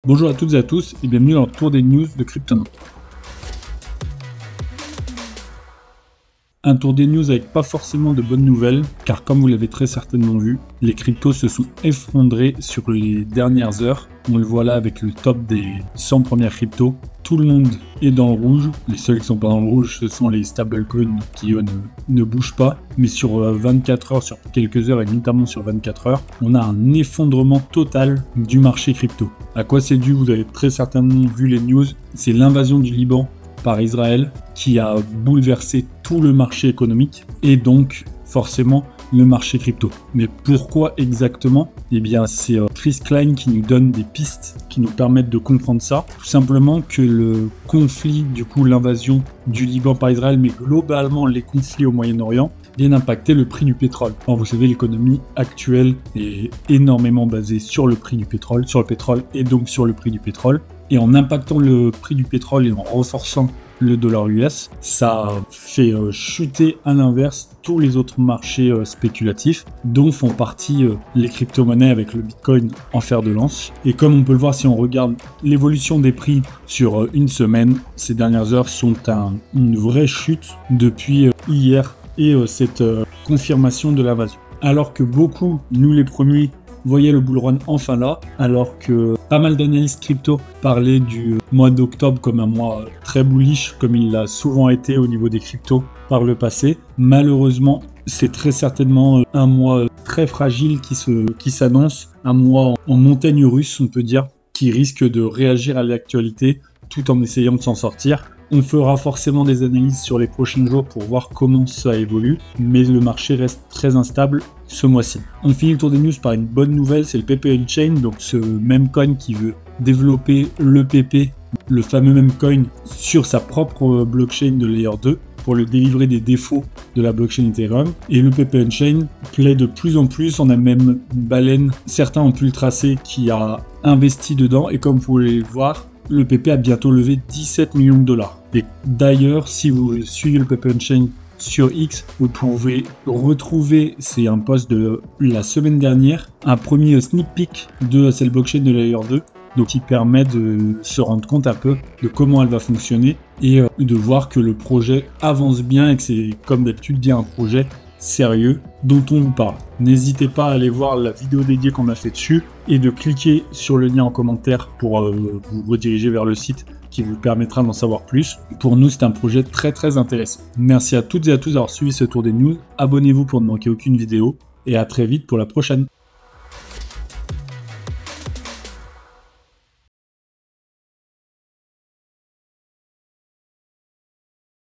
Bonjour à toutes et à tous et bienvenue dans le tour des news de Cryptonaut. Un tour des news avec pas forcément de bonnes nouvelles, car comme vous l'avez très certainement vu, les cryptos se sont effondrés sur les dernières heures. On le voit là avec le top des 100 premières cryptos. Tout le monde est dans le rouge. Les seuls qui sont pas dans le rouge, ce sont les stablecoins qui eux ne bougent pas. Mais sur 24 heures, sur quelques heures et notamment sur 24 heures, on a un effondrement total du marché crypto. À quoi c'est dû? Vous avez très certainement vu les news. C'est l'invasion du Liban par Israël qui a bouleversé tout le marché économique et donc forcément le marché crypto. Mais pourquoi exactement? Eh bien c'est Chris Klein qui nous donne des pistes qui nous permettent de comprendre ça. Tout simplement que le conflit, du coup l'invasion du Liban par Israël, mais globalement les conflits au Moyen-Orient, viennent impacter le prix du pétrole. Alors vous savez, l'économie actuelle est énormément basée sur le prix du pétrole, et donc sur le prix du pétrole. Et en impactant le prix du pétrole et en renforçant le dollar US, ça fait chuter à l'inverse tous les autres marchés spéculatifs, dont font partie les crypto-monnaies avec le Bitcoin en fer de lance. Et comme on peut le voir si on regarde l'évolution des prix sur une semaine, ces dernières heures sont une vraie chute depuis hier et cette confirmation de l'invasion. Alors que beaucoup, nous les premiers, voyez le bull run enfin là, alors que pas mal d'analystes crypto parlaient du mois d'octobre comme un mois très bullish, comme il l'a souvent été au niveau des cryptos par le passé. Malheureusement, c'est très certainement un mois très fragile qui s'annonce, un mois en montagne russe, on peut dire, qui risque de réagir à l'actualité tout en essayant de s'en sortir. On fera forcément des analyses sur les prochains jours pour voir comment ça évolue, mais le marché reste très instable ce mois-ci. On finit le tour des news par une bonne nouvelle, c'est le PP Unchained, donc ce même coin qui veut développer le PP, le fameux même coin, sur sa propre blockchain de Layer 2 pour le délivrer des défauts de la blockchain Ethereum. Et le PP Unchained plaît de plus en plus, on a même une baleine, certains ont pu le tracer, qui a investi dedans, et comme vous pouvez le voir, le PP a bientôt levé 17 millions de dollars. Et d'ailleurs, si vous suivez le PP Unchained sur X, vous pouvez retrouver, c'est un post de la semaine dernière, un premier sneak peek de cette blockchain de Layer 2, donc qui permet de se rendre compte un peu de comment elle va fonctionner et de voir que le projet avance bien et que c'est comme d'habitude bien un projet sérieux dont on vous parle. N'hésitez pas à aller voir la vidéo dédiée qu'on a fait dessus et de cliquer sur le lien en commentaire pour vous rediriger vers le site qui vous permettra d'en savoir plus. Pour nous, c'est un projet très très intéressant. Merci à toutes et à tous d'avoir suivi ce tour des news. Abonnez-vous pour ne manquer aucune vidéo et à très vite pour la prochaine.